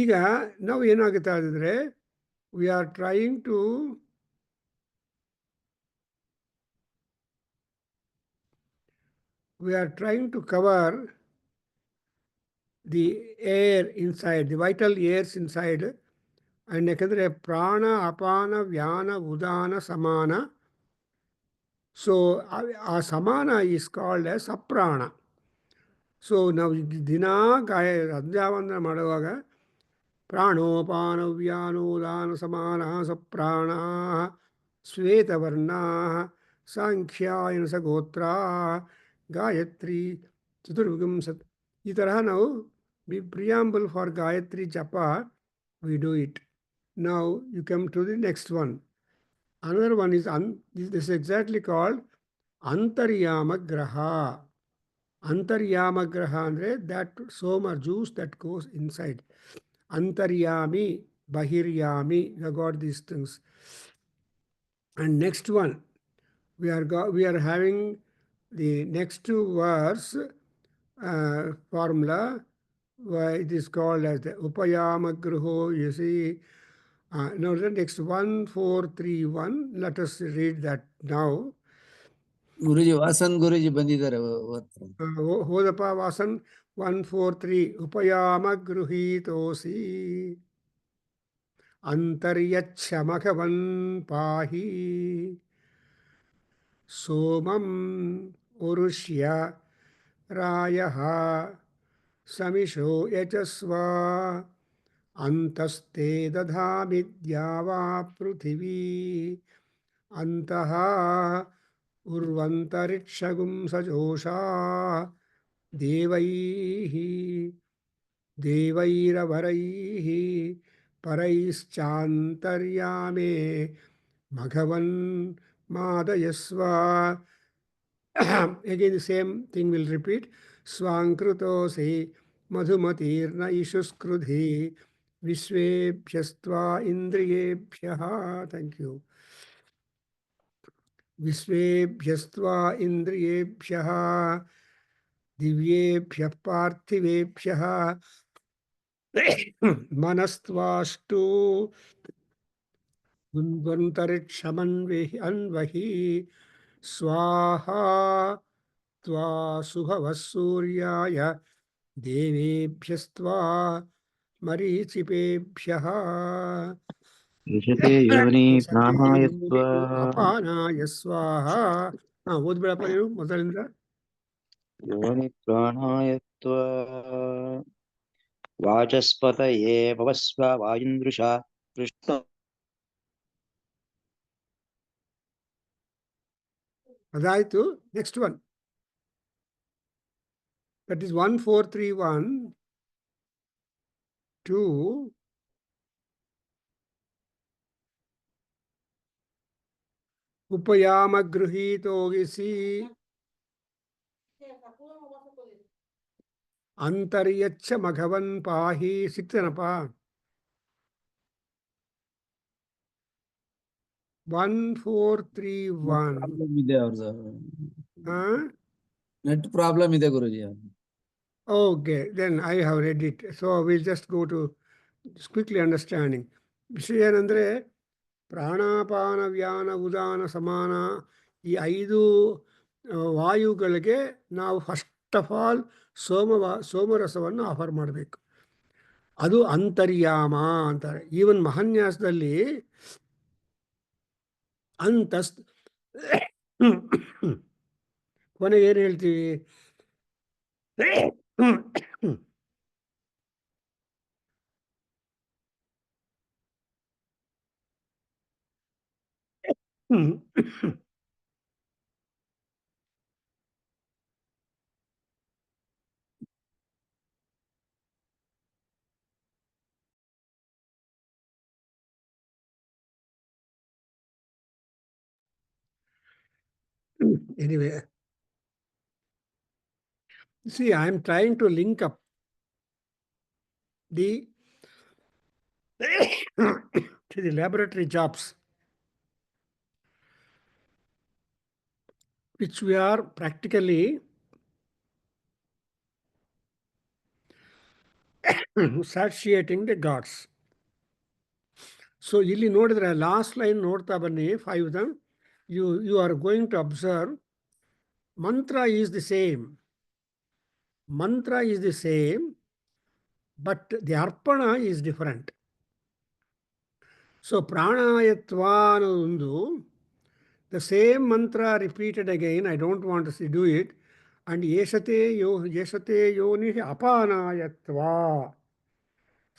ಈಗ ನಾವು ಏನಾಗುತ್ತಾ ಇದ್ರೆ, we are trying to cover the air inside, the vital airs inside. And ಯಾಕಂದರೆ ಪ್ರಾಣ ಅಪಾನ ವ್ಯಾನ ಉದಾನ ಸಮಾನ. ಸೊ ಆ ಸಮಾನ is called as aprana. So ನಾವು ದಿನಾ ಸಂಧ್ಯಾವಂದನ ಮಾಡುವಾಗ ಪ್ರಾಣೋಪಾನ ವ್ಯಾನೋದಾನ ಸಮಾನ ಸಪ್ರಾಣ ಶ್ವೇತವರ್ಣಾ ಸಾಂಖ್ಯಾಯನ ಸಗೋತ್ರ ಗಾಯತ್ರಿ ಚತುರ್ವಿಂಶತ್. ಈ ತರಹ ನಾವು ಪ್ರಿಯಾಂಬಲ್ ಫಾರ್ ಗಾಯತ್ರಿ ಜಪ we do it. Now you come to the next one. Another one is this is exactly called Antaryama Graha. Antaryama Graha andre that soma juice that goes inside. Antaryami, Bahiryami, we have got these things. And next one, we are having the next two verse formula. It is called as the Upayama Gruho. You see. Now the next 1, 4, 3, 1. Let us read that now. ಗುರುಜಿ ವಾಸನ್ ಗುರುಜಿ ಬಂದಿದ್ದಾರೆ. ಹೋದಪ್ಪ ವಾಸನ್. 1, 4, 3. ಉಪಯಾಮ ಗೃಹೀತೋಸಿ ಅಂತರ್ಯಚ್ಛಮಖವನ್ ಪಾಹಿ ಸೋಮಂ ಉರುಷ್ಯ ರಾಯಃ ಸಮಿಶೋ ಯಚಸ್ವ ಅಂತಸ್ತೆ ದಧಾಮಿ ದ್ಯಾವಾ ಪೃಥಿವೀ ಅಂತಃ ಉರ್ವಂತರಿಕ್ಷಗುಂ ಸಜೋಷಾ ದೇವೈಃ ದೇವೈರವರೈಃ ಪರೈಶ್ಚಾಂತರ್ಯಾಮೇ ಭಗವನ್ ಮಾದಯಸ್ವ. Again the same thing will repeat. Swankritose madhumatirna ishuskruthi visvebhyasva indriyebhyah. Thank you. Visvebhyasva indriyebhyah divyebhyah parthivebyah manastvashtu anvahi स्वाहा त्वा सुभवः सूर्याय देवेभ्यस्त्वा मरीचिपेभ्यः यशते योनि ಯಶತೆ ಪ್ರಾಣಾಯ ಯೋನಿ ಅಪಾನಾಯ ಸ್ವಾಹ. ಓದ್ಬೇಡಪ್ಪ ನೀವು ಮೊದಲಿಂದ. ಯೋನಿ ಪ್ರಾಣಾಯ ವಾಚಸ್ಪತಯೇ ಭವಸ್ವ ವಾಯುಂದೃಶಾ ಪೃಷ್ಠ. ಅದಾಯ್ತು. ನೆಕ್ಸ್ಟ್ ಒನ್, ದಟ್ ಈಸ್ 1431 2 ಉಪಯಾಮ ಗೃಹೀತೋಗಿಸಿ ಅಂತರ್ಯಚ್ಚ ಮಘವನ್ ಪಾಹಿ. ಸಿಕ್ತೇನಪ್ಪ? 1431. ಪ್ರಾಬ್ಲಮ್ ಇದೆ ಅವ್ರದ್ದು. ಹಾ, ನೆಟ್ ಪ್ರಾಬ್ಲಮ್ ಇದೆ ಗುರುಜಿ. okay, then I have read it. So we'll just go to quickly understanding. ವಿಷಯ ಏನಂದರೆ, ಪ್ರಾಣಾಪಾನ ವ್ಯಾನ ಉದಾನ ಸಮಾನ ಈ 5 ವಾಯುಗಳಿಗೆ ನಾವು ಫಸ್ಟ್ ಆಫ್ ಆಲ್ ಸೋಮರಸವನ್ನು ಆಫರ್ ಮಾಡಬೇಕು. ಅದು ಅಂತರ್ಯಾಮ ಅಂತಾರೆ. ಈವನ್ ಮಹಾನ್ಯಾಸದಲ್ಲಿ ಅಂತಸ್ ಕೊನೆಗೆ ಏನು ಹೇಳ್ತೀವಿ? Anyway, see, I am trying to link up the to the laboratory jobs which we are practically satiating the gods. So ಇಲ್ಲಿ ನೋಡಿದ್ರೆ ಲಾಸ್ಟ್ ಲೈನ್ ನೋಡ್ತಾ ಬನ್ನಿ, 5 them. You are going to observe mantra is the same. Mantra is the same, but the arpana is different. So pranayatva ಅನ್ನೋದೊಂದು, the same mantra repeated again. I don't want to do it. And yeshate yoni apanayatva.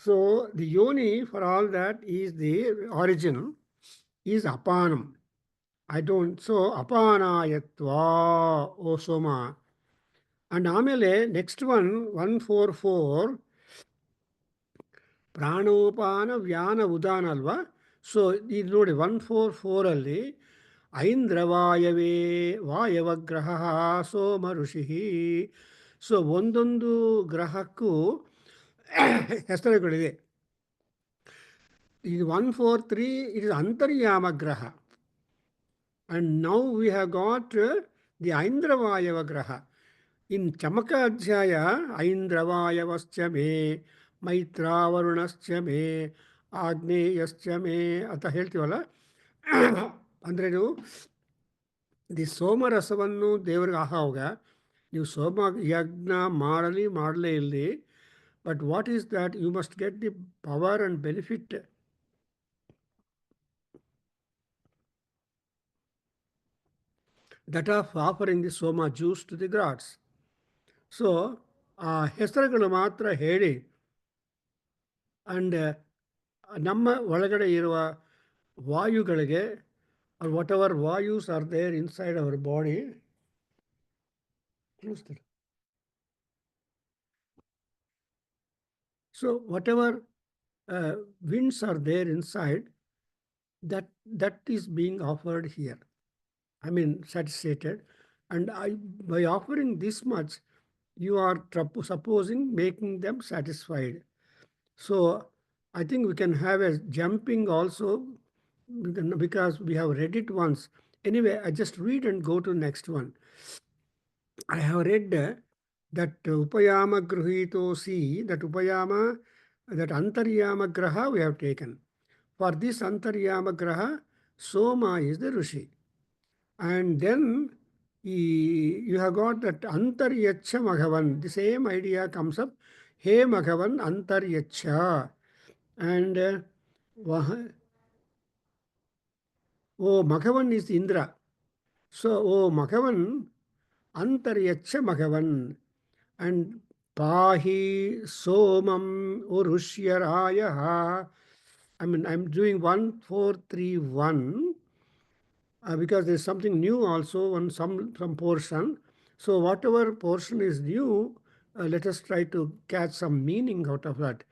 So the yoni, for all that, is the origin, is apanam. I don't. So apanayatva, O Soma. And ಆಮೇಲೆ next one, 144, ಪ್ರಾಣೋಪಾನ ವ್ಯಾನ ಉದಾನ ಅಲ್ವಾ? So ಇದು ನೋಡಿ 144 ಅಲ್ಲಿ ಐಂದ್ರವಾಯವೇ ವಾಯವಗ್ರಹ ಸೋಮ ಋಷಿ. So ಒಂದೊಂದು ಗ್ರಹಕ್ಕೂ ಹೆಸರುಗಳಿದೆ. ಇದು 143 it is ಅಂತರ್ಯಾಮ ಗ್ರಹ. And now we have got the ಐಂದ್ರವಾಯವ ಗ್ರಹ. In ಚಮಕ ಅಧ್ಯಾಯ ಐಂದ್ರವಾಯವಶ್ಚ ಮೇ ಮೈತ್ರಾವರುಣಶ್ಚ ಮೇ ಆಗ್ನೇಯಶ್ಚ ಮೇ ಅಂತ ಹೇಳ್ತೀವಲ್ಲ. ಅಂದರೆ ನೀವು ದಿ ಸೋಮರಸವನ್ನು ದೇವರಿಗೆ ಆಹಾವಾಗ ನೀವು ಸೋಮ ಯಜ್ಞ ಮಾಡಲೇ ಇಲ್ಲಿ. But what is that? You must get the power and benefit that of offering the soma juice to the gods. So ಆ ಹೆಸರುಗಳು ಮಾತ್ರ ಹೇಳಿ, ಅಂಡ್ ನಮ್ಮ ಒಳಗಡೆ ಇರುವ ವಾಯುಗಳಿಗೆ, or whatever vayus are there inside our body, So whatever winds are there inside, that is being offered here. I mean, satisfied. And by offering this much, you are supposing making them satisfied. So I think we can have a jumping also because we have read it once. Anyway, I just read and go to next one. I have read that Upayama Gruhitosi, that Upayama, that Antaryama Graha we have taken. For this Antaryama Graha, Soma is the Rishi. And then you have got that Antaryacha Maghavan. The same idea comes up. He Maghavan Antaryacha. And Maghavan is Indra. So, Maghavan Antaryacha Maghavan. And Pahi Somam Urushyarayaha. I mean, I'm doing 1, 4, 3, 1. Because there's something new also on some portion. So whatever portion is new, let us try to catch some meaning out of that.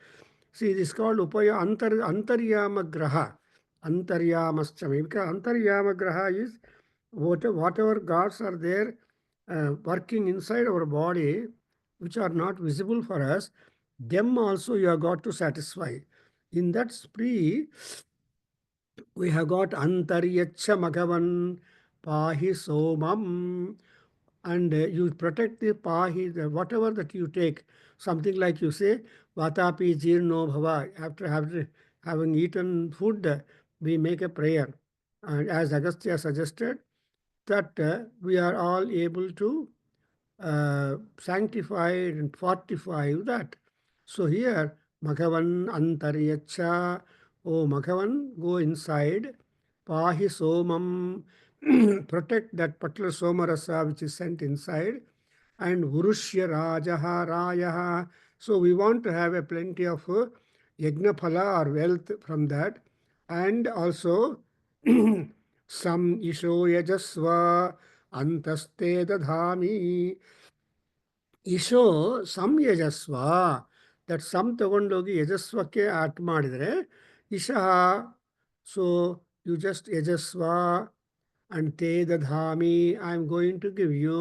See, this is called Upaya Antaryama Graha. Antaryamascha. Because Antaryama Graha is whatever gods are there working inside our body, which are not visible for us, them also you have got to satisfy. In that spree, we have got Antaryacha Magavan Pahi Somam, and you protect the Pahi, whatever that you take. Something like you say, Vatapi Jirno Bhava. After having eaten food, we make a prayer. And as Agastya suggested, that we are all able to sanctify and fortify that. So here, Magavan Antaryacha, oh Magavan, go inside, Pahi Somam, protect that particular Somarasa which is sent inside, and Urushya Rajaha Rayaha. So we want to have a plenty of Yagnaphala or wealth from that, and also Sam Isho Yajasva Antaste Dadhami. Isho ಸಂಯಜಸ್ವ that some ತಗೊಂಡೋಗಿ ಯಜಸ್ವಕ್ಕೆ add ಮಾಡಿದರೆ ಇಶಃ so you just ಯಜಸ್ವ and ತೇ ದಧಾಮಿ I am going to give you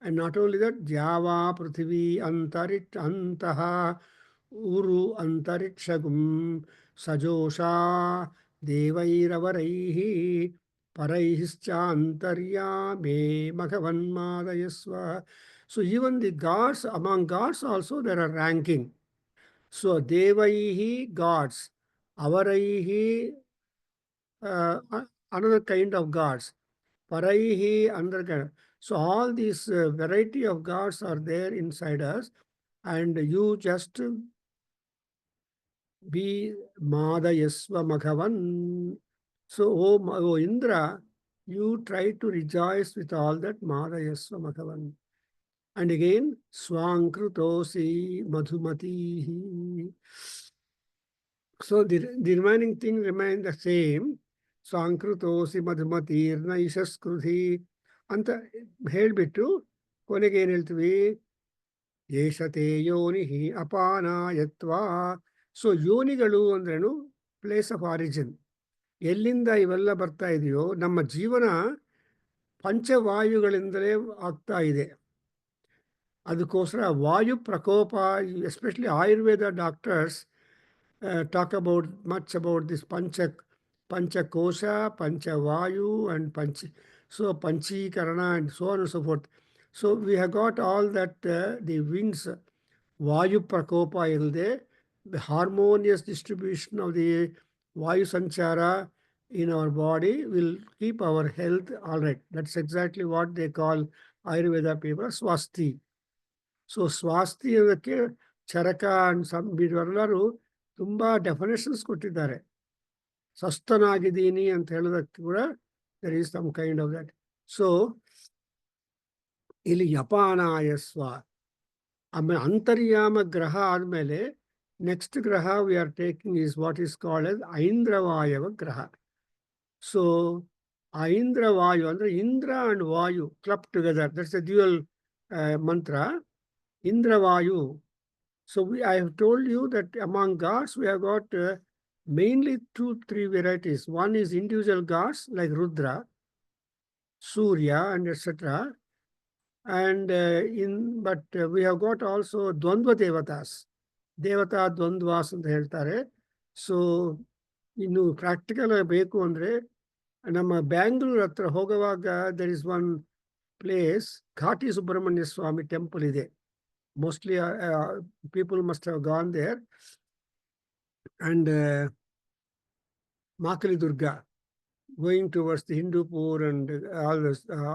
and not only that ದ್ಯಾವಾ ಪೃಥಿವೀ ಅಂತಃ ಉರು ಅಂತರಿಕ್ಷಗುಂ ಸಜೋಷಾ ದೇವೈರವರೈಃ ಪರೈಶ್ಚ ಅಂತರ್ಯಾಮೇ ಮಘವನ್ಮಾದಯಸ್ವ. So even the gods, among gods also there are ranking. So Devaihi gods, Avaraihi another kind of gods, Paraihi another kind. So all these variety of gods are there inside us, and you just be Madayasva Maghavan. So O Indra, you try to rejoice with all that Madayasva Maghavan. And again, Swankrutosi Madhumati. So the remaining thing remain the same. Swankrutosi Madhumati Irna Ishaskruthi. ಅಂತ ಹೇಳ್ಬಿಟ್ಟು ಕೊನೆಗೆ ಏನು ಹೇಳ್ತೀವಿ, ಏಷತೆ ಯೋನಿ ಅಪಾನಾಯತ್ವ. So ಯೋನಿಗಳು ಅಂದ್ರೇನು, place of origin, ಎಲ್ಲಿಂದ ಇವೆಲ್ಲ ಬರ್ತಾ ಇದೆಯೋ. ನಮ್ಮ ಜೀವನ ಪಂಚವಾಯುಗಳಿಂದಲೇ ಆಗ್ತಾ ಇದೆ. ಅದಕ್ಕೋಸ್ಕರ ವಾಯು ಪ್ರಕೋಪ, especially Ayurveda doctors talk about much about this Panchakosha, Panchavayu, and Panchikarana, and so on and so forth. So we have got all that the winds, Vayu Prakopa ilde, the harmonious distribution of the Vayu Sanchara in our body will keep our health all right. That's exactly what they call Ayurveda people Swasti. So ಸ್ವಾಸ್ಥಿ ಅದಕ್ಕೆ ಚರಕ and ಇವರೆಲ್ಲರೂ ತುಂಬ definitions ಕೊಟ್ಟಿದ್ದಾರೆ. ಸ್ವಸ್ಥನಾಗಿದ್ದೀನಿ ಅಂತ ಹೇಳೋದಕ್ಕೆ ಕೂಡ there is some kind of that. So ಇಲ್ಲಿ ಯಪಾನಾಯಸ್ವ, ಆಮೇಲೆ ಅಂತರ್ಯಾಮ ಗ್ರಹ ಆದಮೇಲೆ ನೆಕ್ಸ್ಟ್ ಗ್ರಹ we are taking is what is called as ಐಂದ್ರವಾಯವ ಗ್ರಹ. ಸೊ ಐಂದ್ರವಾಯು ಅಂದರೆ Indra and Vayu club together, that's a dual mantra. Indravayu. So I have told you that among gods we have got mainly 2-3 varieties. One is individual gods like Rudra, Surya, and etc. And but we have got also Dvandva Devatas. Devata Dvandvas ಅಂತ ಹೇಳ್ತಾರೆ. So ಇನ್ನು practical ಬೇಕು ಅಂದರೆ ನಮ್ಮ ಬ್ಯಾಂಗ್ಳೂರ್ ಹತ್ರ ಹೋಗುವಾಗ there is one place Ghati Subramanya Swamy temple ಇದೆ. Mostly people must have gone there. And Makali Durga, going towards the Hindupur and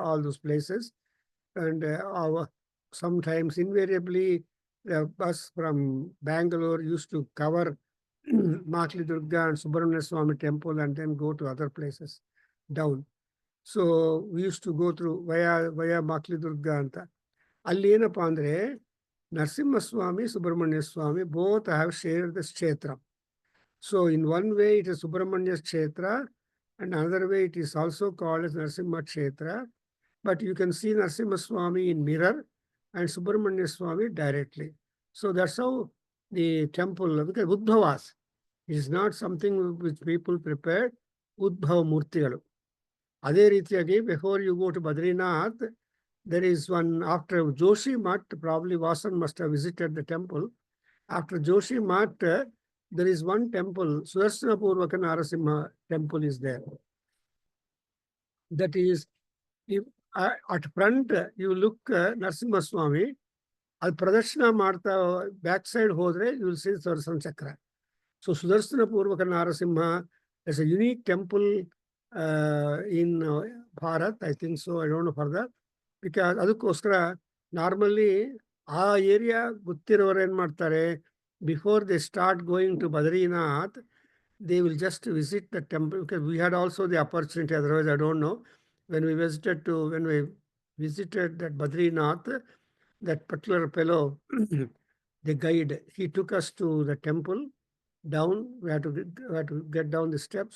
all those places. And sometimes invariably the bus from Bangalore used to cover Makali Durga and Subramanya Swami temple and then go to other places down. So we used to go through via Makali Durga anta. ಅಲ್ಲಿ ಏನಪ್ಪಾ ಅಂದ್ರೆ Narasimhaswamy, Subramanya Swamy, both have shared the kshetra. So in one way it is Subramanya Kshetra, and another way it is also called as Narasimha Kshetra. But you can see Narasimhaswamy in mirror and Subramanya Swamy directly. So that's how the temple, because Udbhavas is not something which people prepare, Udbhava Murtigalu. Ade ರೀತಿಯಾಗಿ before you go to Badrinath, there is one after Joshi Math, probably Vasan must have visited the temple. After Joshi Math, there is one temple, Sudarsana Purvaka Narasimha temple is there. That is, if at front you look Narasimha Swamy, al Pradashina Martha backside hodre, you will see Sudarsana Chakra. So Sudarsana Purvaka Narasimha is a unique temple in Bharat, I think so, I don't know further. Because ಅದಕ್ಕೋಸ್ಕರ normally ಆ area ಗೊತ್ತಿರೋರು ಏನು ಮಾಡ್ತಾರೆ, before they start going to Badrinath, they will just visit the temple. Because we had also the opportunity, otherwise I don't know. When we visited that Badrinath, that particular fellow, the guide, he took us to the temple down. We had to get down the steps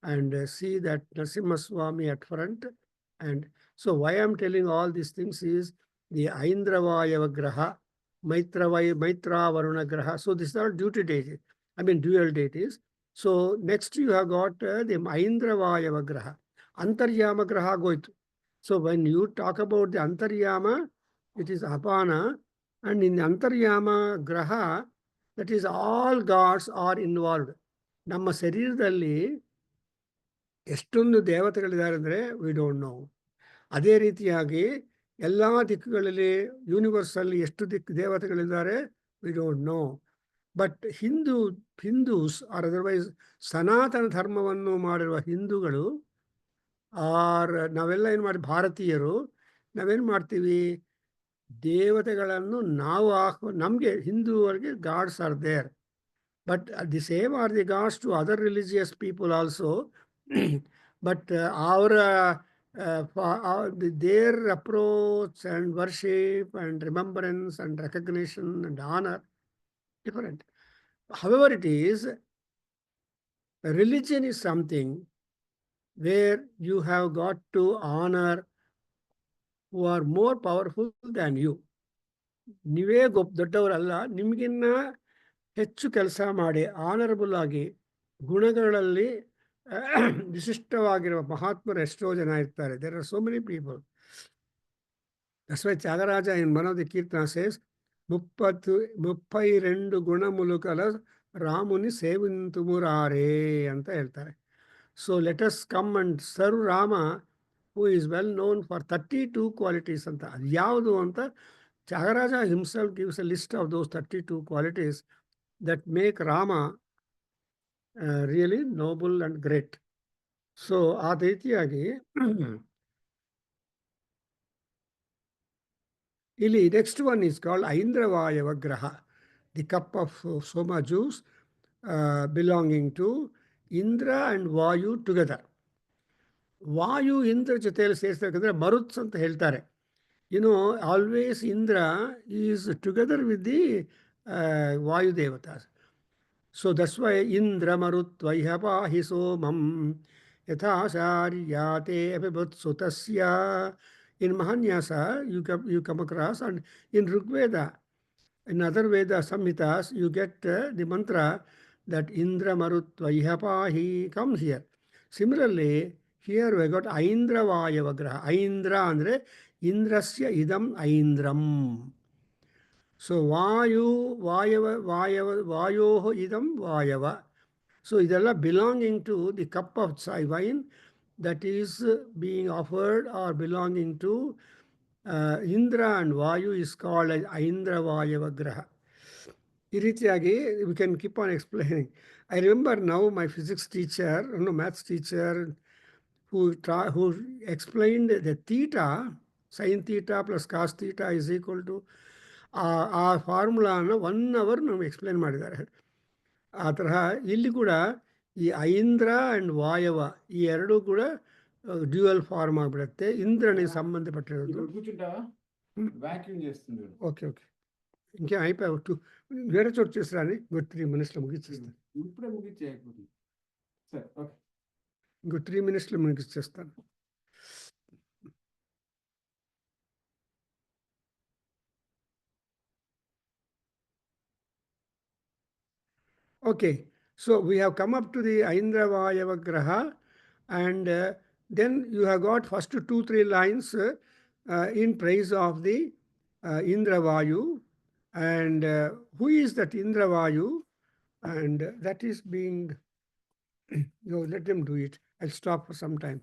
and see that Narasimha Swamy at front. And so why I'm telling all these things is the Aindravaya Graha, Maitra Varuna Graha. So these are duty deities, I mean dual deities. So next you have got the Aindravaya Graha, Antaryama Graha goitu. So when you talk about the Antaryama, it is Apana, and in the Antaryama Graha, that is all gods are involved. Namma ಶರೀರದಲ್ಲಿ ಎಷ್ಟೊಂದು ದೇವತೆಗಳಿದ್ದಾರೆ ಅಂದರೆ we don't know. ಅದೇ ರೀತಿಯಾಗಿ ಎಲ್ಲ ದಿಕ್ಕುಗಳಲ್ಲಿ ಯೂನಿವರ್ಸಲ್ಲಿ ಎಷ್ಟು ದೇವತೆಗಳಿದ್ದಾರೆ we don't know. But Hindus R otherwise ಸನಾತನ ಧರ್ಮವನ್ನು ಮಾಡಿರುವ ಹಿಂದೂಗಳು ಆರ್ ನಾವೆಲ್ಲ ಏನು ಮಾಡಿ ಭಾರತೀಯರು ನಾವೇನು ಮಾಡ್ತೀವಿ, ದೇವತೆಗಳನ್ನು ನಾವು ನಮಗೆ ಹಿಂದೂವರೆಗೆ gods are there, but the same are the gods to other religious people also. But ಅವರ their approach and worship and remembrance and recognition and honor different. However it is, religion is something where you have got to honor who are more powerful than you. ನೀವೇ ದೊಡ್ಡವರಲ್ಲ, ನಿಮಗಿನ್ನ ಹೆಚ್ಚು ಕೆಲಸ ಮಾಡಿ honourable ಆಗಿ ಗುಣಗಳಲ್ಲಿ ವಿಶಿಷ್ಟವಾಗಿರುವ ಮಹಾತ್ಮರು ಎಷ್ಟೋ ಜನ ಇರ್ತಾರೆ. There are so many people. That's why Tyagaraja in one of the kirtana says 32 ಗುಣಮುಲುಕಲ ರಾಮುನಿ ಸೇವಿಂತುಮುರಾರೇ ಅಂತ ಹೇಳ್ತಾರೆ. So let us come and serve Rama who is well known for 32 qualities ಅಂತ. ಅದು ಯಾವುದು ಅಂತ Tyagaraja himself gives a list of those 32 qualities that make Rama really noble and great. So ಆ ರೀತಿಯಾಗಿ ಇಲ್ಲಿ next one is called Aindravaya Graha, the cup of soma juice belonging to Indra and Vayu together. ವಾಯು ಇಂದ್ರ ಜೊತೆಯಲ್ಲಿ ಸೇರಿಸಬೇಕಂದ್ರೆ ಮರುತ್ಸ್ ಅಂತ ಹೇಳ್ತಾರೆ. Always Indra is together with the Vayu ದೇವತಾಸ್. So that's why Indra Marutvaya Pahi Somam Yathasaryate Abhibhutsutasya. In Mahanyasa you come across, and in Rigveda In other Veda Samhitas, you get the mantra that Indra Marutva Ihapahi comes here. Similarly, here we got Aindra Vayava Graha. Aindra andre Indrasya idam Aindram. So Vayu, Vayava, Vayava, Vayoho idam Vayava. So idella belonging to the cup of chai wine that is being offered or belonging to Indra and Vayu is called as Aindra Vayava Graha. ಈ ರೀತಿಯಾಗಿ we can keep on explaining. I remember now my physics teacher, maths teacher, who explained the theta, sin theta plus cos theta is equal to ಆ ಫಾರ್ಮುಲಾನ 1 hour ನಮ್ಗೆ explain ಮಾಡಿದ್ದಾರೆ. ಆ ತರಹ ಇಲ್ಲಿ ಕೂಡ ಈ ಐಂದ್ರ ಆ್ಯಂಡ್ ವಾಯವ ಈ ಎರಡೂ ಕೂಡ ಡ್ಯೂಯಲ್ ఫార్మ్ ಆಗಿಬಿಡುತ್ತೆ. ఇంద్రనికి సంబంధపಟ್ಟಿರೋದು. కూర్చుంటావా వాక్యూమ్ చేస్తుంది ఓకే ఓకే ఇంకేం అయిపోయావు వేరే చోటు చేసిరా అని ఇంకో 3 minutesలో ముగించేస్తాను. ఇప్పుడే ముగించేయకపోతుంది సరే ఓకే ఇంకో 3 minutesలో ముగించేస్తాను. Okay, so we have come up to the Aindra Vayava Graha, and then you have got first 2-3 lines in praise of the Indra Vayu, and who is that Indra Vayu, and that is being, let them do it. I'll stop for some time.